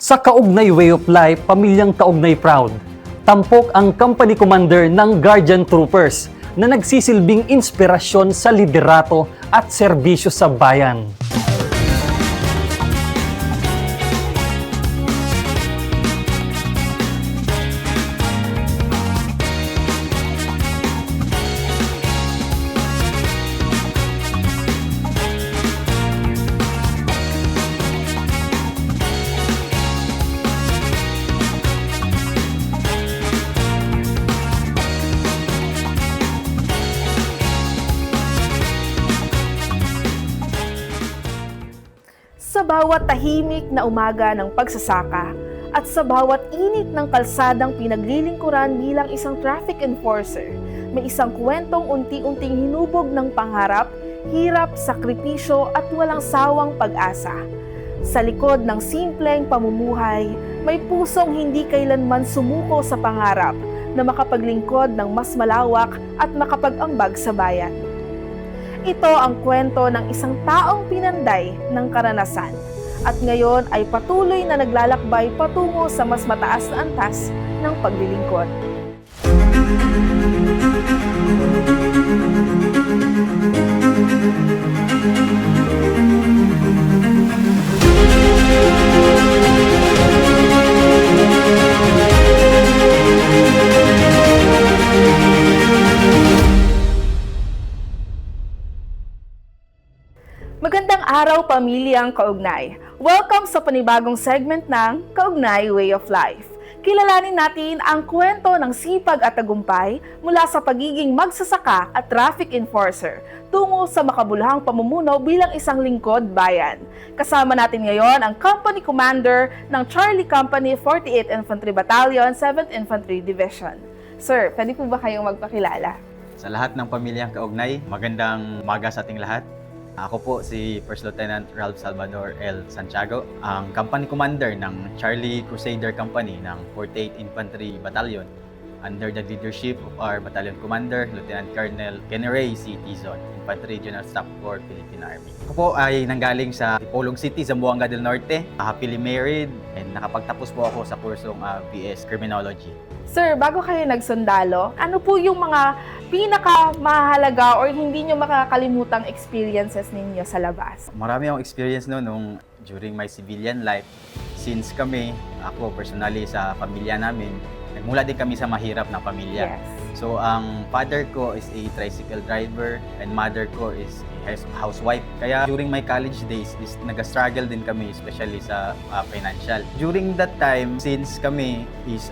Sa Kaugnay Way of Life, Pamilyang Kaugnay Proud, tampok ang company commander ng Guardian Troopers na nagsisilbing inspirasyon sa liderato at serbisyo sa bayan. Sa bawat tahimik na umaga ng pagsasaka at sa bawat init ng kalsadang pinaglilingkuran bilang isang traffic enforcer, may isang kwentong unti-unting hinubog ng pangarap, hirap, sakripisyo at walang sawang pag-asa. Sa likod ng simpleng pamumuhay, may pusong hindi kailanman sumuko sa pangarap na makapaglingkod ng mas malawak at makapag-ambag sa bayan. Ito ang kwento ng isang taong pinanday ng karanasan at ngayon ay patuloy na naglalakbay patungo sa mas mataas na antas ng paglilingkod. Magandang araw, pamilyang Kaugnay! Welcome sa panibagong segment ng Kaugnay Way of Life. Kilalanin natin ang kwento ng sipag at tagumpay mula sa pagiging magsasaka at traffic enforcer tungo sa makabuluhang pamumuno bilang isang lingkod bayan. Kasama natin ngayon ang Company Commander ng Charlie Company 48th Infantry Battalion, 7th Infantry Division. Sir, pwede po ba kayong magpakilala? Sa lahat ng pamilyang Kaugnay, magandang umaga sa ating lahat. Ako po si First Lieutenant Ralph Salvador L. Santiago, ang Company Commander ng Charlie Crusader Company ng 48th Infantry Battalion under the leadership of our Battalion Commander, Lieutenant Colonel Kenny Ray C. Tizon, Infantry General Staff Corps, Philippine Army. Ako po ay nanggaling sa Dipolog City, Zamboanga del Norte, happily married, and nakapagtapos po ako sa kursong BS Criminology. Sir, bago kayo nagsundalo, ano po yung mga pinakamahalaga or hindi nyo makakalimutang experiences ninyo sa labas? Marami akong experience nung during my civilian life. Since ako personally sa pamilya namin, nagmula din kami sa mahirap na pamilya. Yes. So, ang father ko is a tricycle driver and mother ko is a housewife. Kaya during my college days, nag-struggle din kami, especially sa financial. During that time, since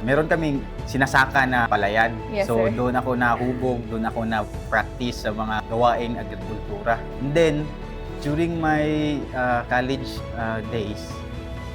meron kaming sinasaka na palayan. Yes, so, sir. doon ako nahubog, doon ako na-practice sa mga gawaing agrikultura. And then, during my college days,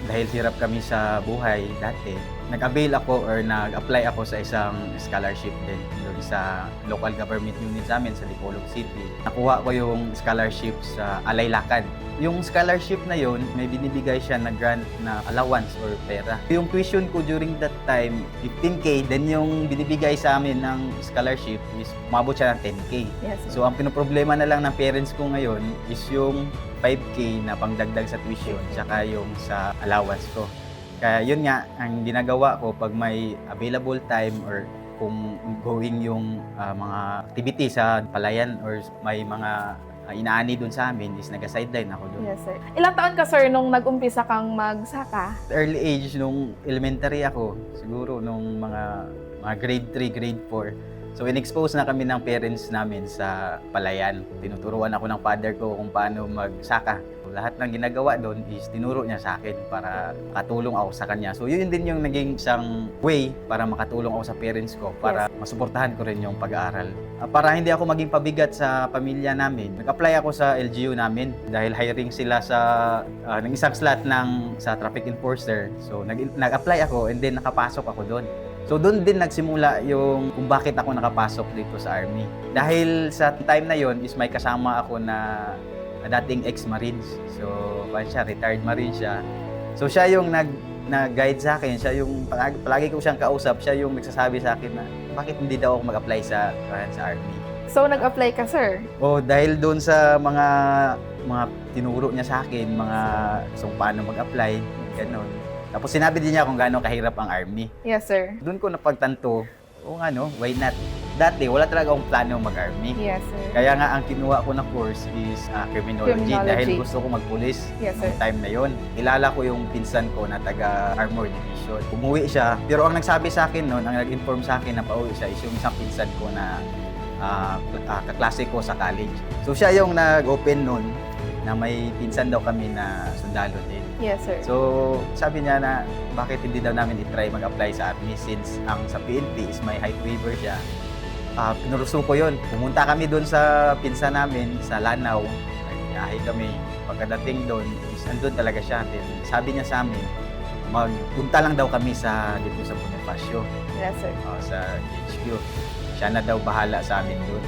dahil hirap kami sa buhay dati, nag-avail ako or nag-apply ako sa isang scholarship din doon sa local government unit namin sa Dipolog City. Nakuha ko yung scholarship sa Alaylacan. Yung scholarship na yon, may binibigay siya na grant na allowance or pera. Yung tuition ko during that time, 15K, then yung binibigay sa amin ng scholarship is umabot siya ng 10K. Yes, sir. So ang pinoproblema na lang ng parents ko ngayon is yung 5K na pangdagdag sa tuition tsaka yung sa allowance ko. Kaya yun nga, ang ginagawa ko pag may available time or kung going yung mga activity sa palayan or may mga inaani doon sa amin is nag-sideline ako doon. Yes, sir. Ilang taon ka, sir, nung nag-umpisa kang magsaka? Early age, nung elementary ako, siguro nung mga grade 3, grade 4. So, in-expose na kami ng parents namin sa palayan. Tinuturuan ako ng father ko kung paano magsaka. So, lahat ng ginagawa doon is tinuro niya sa akin para makatulong ako sa kanya. So, yun din yung naging isang way para makatulong ako sa parents ko para masuportahan ko rin yung pag-aaral. Para hindi ako maging pabigat sa pamilya namin, nag-apply ako sa LGU namin dahil hiring sila ng isang slot sa traffic enforcer. So, nag-apply ako and then nakapasok ako doon. So doon din nagsimula yung kung bakit ako nakapasok dito sa Army. Dahil sa time na yon is may kasama ako na dating ex-Marines. So retired Marine siya. So siya yung nag-guide sa akin, siya yung palagi ko siyang kausap, siya yung nagsasabi sa akin na bakit hindi daw ako mag-apply sa Army. So nag-apply ka, sir? Dahil doon sa mga tinuro niya sa akin, kung paano mag-apply, gano'n. Tapos sinabi din niya kung gaano kahirap ang army. Yes, sir. Doon ko napagtanto, why not? Dati, wala talaga akong plano mag-army. Yes, sir. Kaya nga, ang kinuha ko na course is criminology dahil gusto ko mag-police Yes, noong sir. time na yon. Kilala ko yung pinsan ko na taga-Armor Division. Umuwi siya, pero ang nagsabi sa akin noon, ang nag-inform sa akin na pauwi siya is yung isang pinsan ko na kaklase ko sa college. So siya yung nag-open noon na may pinsan daw kami na sundalo din. Yes, sir. So, sabi niya na bakit hindi daw namin i-try mag-apply sa army since ang sa PNP is may height waiver siya. Pinuruso ko yun. Pumunta kami doon sa pinsa namin, sa Lanao. Nagbiyahe kami. Pagkadating doon, andun talaga siya. Then, sabi niya sa amin, magpunta lang daw kami dito sa Bonifacio, Yes, sir. sa HQ. Siya na daw bahala sa amin doon.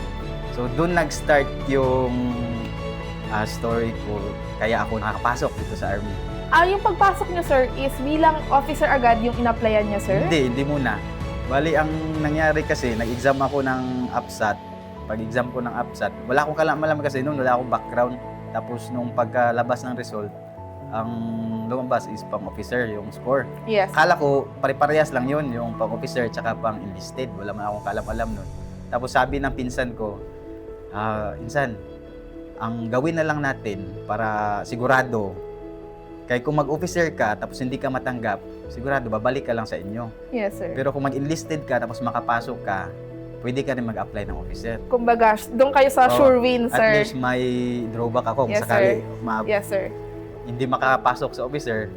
So, doon nag-start yung story ko. Kaya ako nakapasok dito sa army. Yung pagpasok niyo, sir, is bilang officer agad yung in-applyan niya, sir? Hindi muna. Bali, ang nangyari kasi, nag-exam ako ng APSAT. Pag-exam ko ng APSAT, wala akong kalam-alam kasi noon, wala akong background. Tapos, nung pagkalabas ng result, ang lumabas is pang-officer, yung score. Yes. Akala ko, pare-parehas lang yun, yung pang-officer tsaka pang-enlisted. Wala man akong kalam-alam noon. Tapos, sabi ng pinsan ko, Insan, ang gawin na lang natin para sigurado, kaya kung mag-officer ka tapos hindi ka matanggap, sigurado babalik ka lang sa inyo. Yes, sir. Pero kung mag-enlisted ka tapos makapasok ka, pwede ka rin mag-apply ng officer. Kumbaga, doon kayo sa sure win, At sir. least may drawback ako kung Yes, sakali Yes, sir. hindi makapasok sa officer,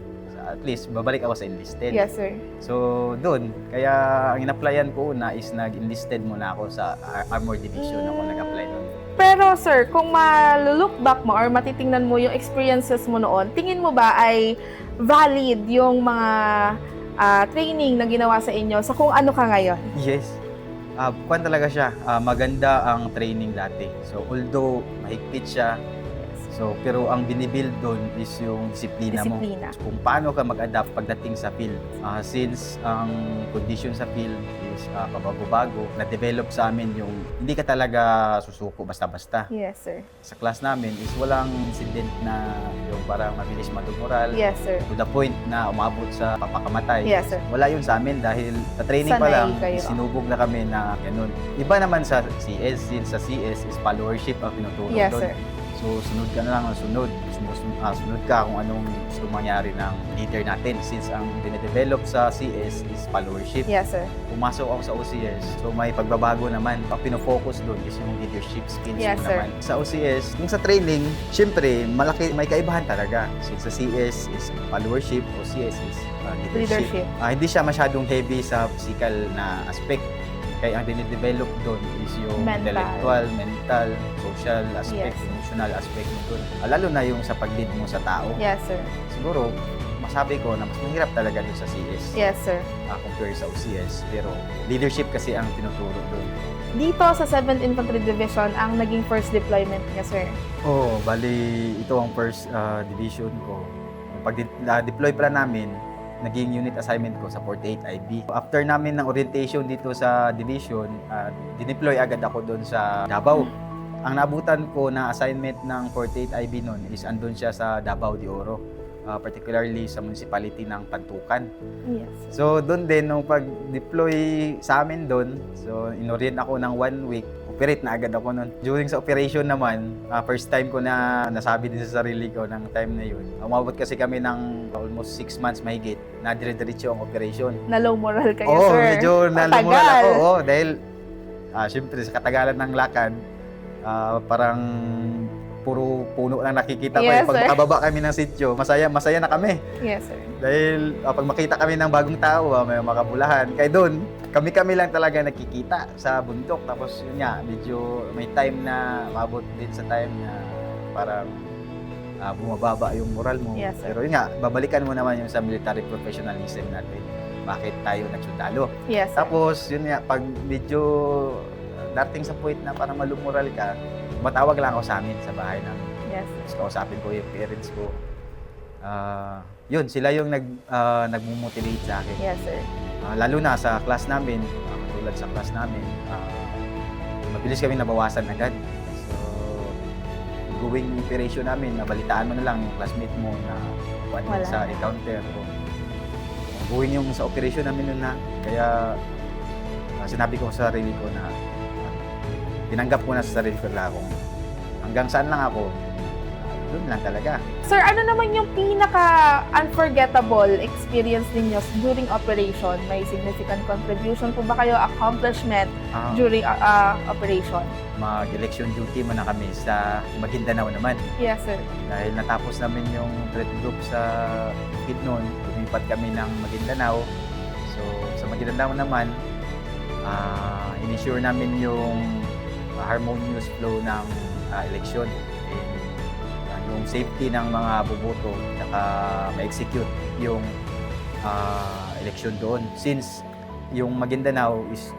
at least babalik ako sa enlisted. Yes, sir. So doon, kaya ang in-applyan ko una is nag-enlisted muna ako sa Armor Division ako nag-apply noon. Pero sir, kung ma-look back mo or matitingnan mo yung experiences mo noon, tingin mo ba ay valid yung mga training na ginawa sa inyo sa kung ano ka ngayon? Yes. Kuwan talaga siya. Maganda ang training dati. So, although mahigpit siya, pero ang binibuild doon is yung disiplina mo. Disiplina. Kung paano ka mag-adapt pagdating sa field. Since ang condition sa field is pabago-bago, na-develop sa amin yung hindi ka talaga susuko basta-basta. Yes, sir. Sa class namin is walang incident na yung parang mabilis madumoral. Yes, sir. To the point na umabot sa papakamatay. Yes, sir. Wala yun sa amin dahil sa training pa Sanay lang, kayo. sinubog na kami na ganun. Iba naman sa CS, since sa CS is followership ang tinuturo Yes, doon. sir. So, sunod ka na lang ng sunod. Sunod ka kung anong gusto mangyari ng leader natin. Since ang dinedevelop sa CS is followership. Yes, sir. Pumasok ako sa OCS, so may pagbabago naman. Ang pinofocus doon is yung leadership skills Yes, mo sir. naman. Sa OCS, yung sa training, syempre, may kaibahan talaga. Since sa CS is followership, OCS is leadership. Leadership. Hindi siya masyadong heavy sa physical na aspect. Kaya ang dinidevelop doon is yung Mental. intellectual, mental, social aspect, Yes. emotional aspect mo doon. Lalo na yung sa pag-lead mo sa tao. Yes, sir. Siguro, masabi ko na mas mahirap talaga doon sa CS Yes, sir. compare sa OCS. Pero leadership kasi ang tinuturo doon. Dito sa 7th Infantry Division, ang naging first deployment niya, sir. Bali, ito ang first division ko. Pag-deploy pala namin, naging unit assignment ko sa 48 IB. After namin ng orientation dito sa division, dineploy agad ako doon sa Davao. Ang nabutan ko na assignment ng 48 IB noon is andun siya sa Davao de Oro, particularly sa municipality ng Pantukan. Yes. So doon din, nung pag-deploy sa amin doon, so inorient ako ng 1 week, operate na agad ako noon. During sa operation naman, first time ko na nasabi din sa sarili ko ng time na yun. Umabot kasi kami ng almost 6 months mahigit na dire-diretso ang operation. Na low moral kayo, Oo, sir. medyo nalumural Tagal. ako. Oo, dahil syempre sa katagalan ng lakad, parang puro puno lang nakikita ko. Yes, Pag sir. makababa kami ng sityo, masaya na kami. Yes, sir. Dahil pag makita kami ng bagong tao, may makabulahan. Kaya doon, kami lang talaga nakikita sa bundok. Tapos yun nga, medyo may time na, mabot din sa time na parang bumababa yung moral mo. Yes, sir. Pero yun nga, babalikan mo naman yung sa military professionalism natin. Bakit tayo nagsundalo? Yes, sir. Tapos yun nga, pag medyo dating sa point na parang malumural ka, matawag lang ako sa amin sa bahay namin. Yes. Tapos kausapin ko yung parents ko. Yun, sila yung nagmumotivate sa akin. Yes, sir. Lalo na sa class namin, katulad sa class namin, mabilis kami nabawasan agad. So, going operation namin, nabalitaan mo na lang yung classmate mo na Wala sa na. encounter ko. takbuhin yung sa operasyon namin nun na. Kaya sinabi ko sa sarili ko na tinanggap ko na sa sarili ko na kung hanggang saan lang ako, doon lang talaga. Sir, ano naman yung pinaka-unforgettable experience ninyo during operation? May significant contribution po ba kayo, accomplishment during operation? Mag-election duty muna kami sa Maguindanao naman. Yes, sir. Dahil natapos namin yung threat group sa Bukidnon, lumipat kami ng Maguindanao. So, sa Maguindanao naman, in-ensure namin yung harmonious flow ng election. And, yung safety ng mga boboto, saka ma-execute yung election doon. Since yung Maguindanao is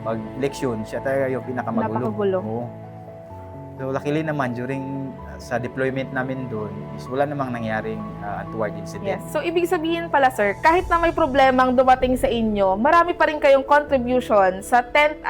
pag-election, siya talaga yung pinakamagulo. Napakagulo. Oo. So, luckily naman, during sa deployment namin doon, is wala namang nangyaring untoward incident. Yes. So, ibig sabihin pala, sir, kahit na may problemang dumating sa inyo, marami pa rin kayong contribution sa 10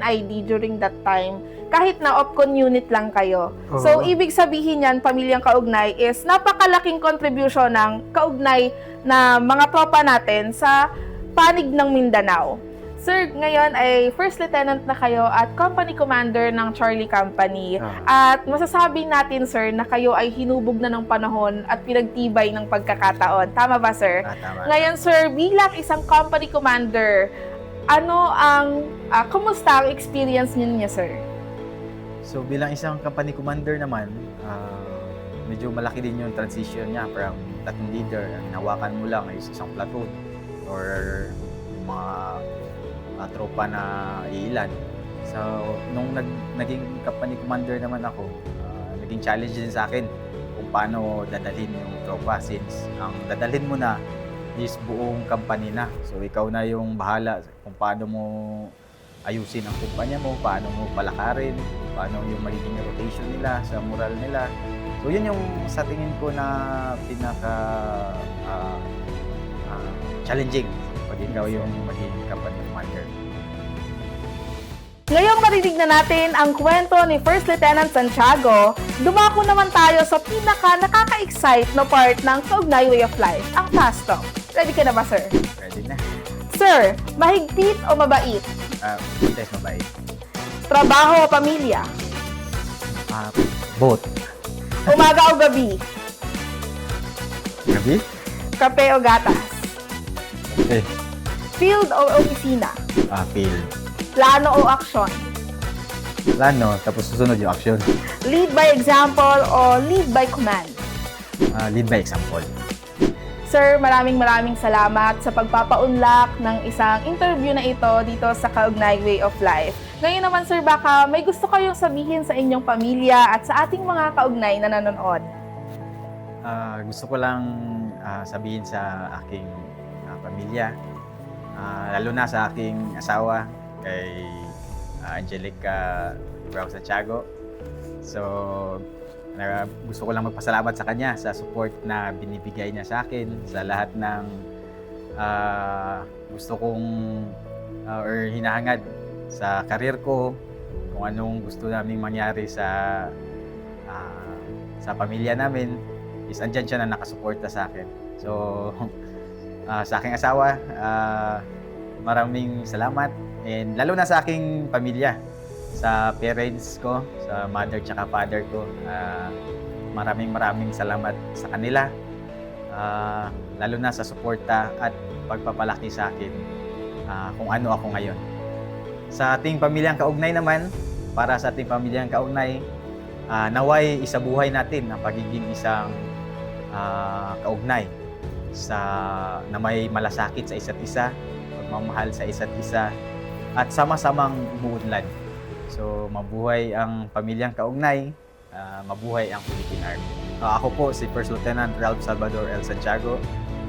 ID during that time, kahit na OPCON unit lang kayo. So, ibig sabihin yan, Pamilyang Kaugnay, is napakalaking contribution ng kaugnay na mga tropa natin sa panig ng Mindanao. Sir, ngayon ay First Lieutenant na kayo at Company Commander ng Charlie Company. At masasabi natin, sir, na kayo ay hinubog na ng panahon at pinagtibay ng pagkakataon. Tama ba, sir? Tama. Ngayon, sir, bilang isang Company Commander, kumusta ang experience ninyo, sir? So, bilang isang company commander naman, medyo malaki din yung transition niya from platoon leader. Ang hinawakan mo lang is isang platoon or mga tropa na iilan. So, nung naging company commander naman ako, naging challenge din sa akin kung paano dadalhin yung tropa since ang dadalhin mo na is buong company na. So, ikaw na yung bahala kung paano mo ayusin ang kumpanya mo, paano mo palakarin, paano yung magiging rotation nila, sa moral nila. So, yun yung sa tingin ko na pinaka challenging pag ikaw yung magiging company commander. Ngayong marinig na natin ang kwento ni First Lieutenant Santiago, dumako naman tayo sa pinaka nakaka-excite na part ng Kaugnay Way of Life, ang fast talk. Ready ka na ba, sir? Ready na. Sir, mahigpit o mabait? Hindi tayo mabait. Trabaho o pamilya? Both. Umaga o gabi? Gabi? Kape o gatas? Okay. Field o opisina? Field. Plano o aksyon? Plano, tapos susunod yung action. Lead by example o lead by command? Lead by example. Sir, maraming salamat sa pagpapaunlak ng isang interview na ito dito sa Kaugnay Way of Life. Ngayon naman, sir, baka may gusto kayong sabihin sa inyong pamilya at sa ating mga kaugnay na nanonood. Gusto ko lang sabihin sa aking pamilya, lalo na sa aking asawa, kay Angelica Bravo Santiago. So, gusto ko lang magpasalamat sa kanya sa support na binibigay niya sa akin, sa lahat ng gusto kong or hinahangad sa karir ko, kung anong gusto naming mangyari sa pamilya namin, is andyan siya na nakasuporta sa akin. So, sa aking asawa, maraming salamat, and lalo na sa aking pamilya, sa parents ko, sa mother tsaka father ko, maraming salamat sa kanila, lalo na sa suporta at pagpapalaki sa akin kung ano ako ngayon. Sa ating pamilyang kaugnay naman, para sa ating pamilyang kaugnay, naway isabuhay natin ang pagiging isang kaugnay na may malasakit sa isa't isa, pagmamahal sa isa't isa, at sama-samang umuunlad. So, mabuhay ang pamilyang kaugnay, mabuhay ang Philippine Army. Ako po si First Lieutenant Ralph Salvador L. Santiago,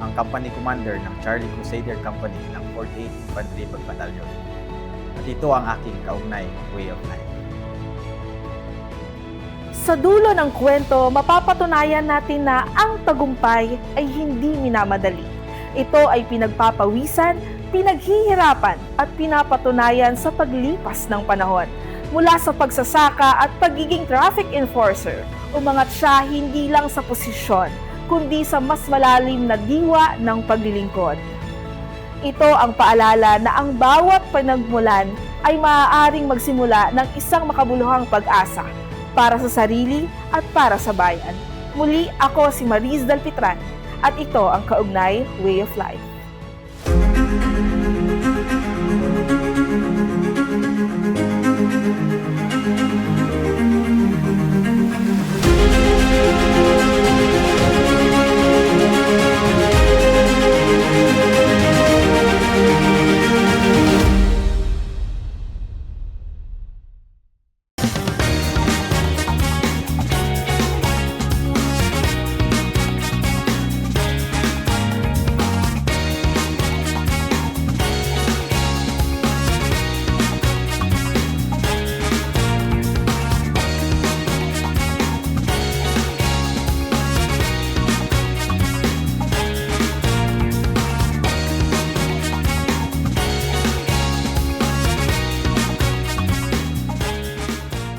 ang Company Commander ng Charlie Crusader Company ng 48th Infantry Battalion. At ito ang aking kaugnay way of life. Sa dulo ng kwento, mapapatunayan natin na ang tagumpay ay hindi minamadali. Ito ay pinagpapawisan, pinaghihirapan at pinapatunayan sa paglipas ng panahon. Mula sa pagsasaka at pagiging traffic enforcer, umangat siya hindi lang sa posisyon, kundi sa mas malalim na diwa ng paglilingkod. Ito ang paalala na ang bawat pinagmulan ay maaaring magsimula ng isang makabuluhang pag-asa para sa sarili at para sa bayan. Muli, ako si Mariz Dalpitran at ito ang Kaugnay Way of Life.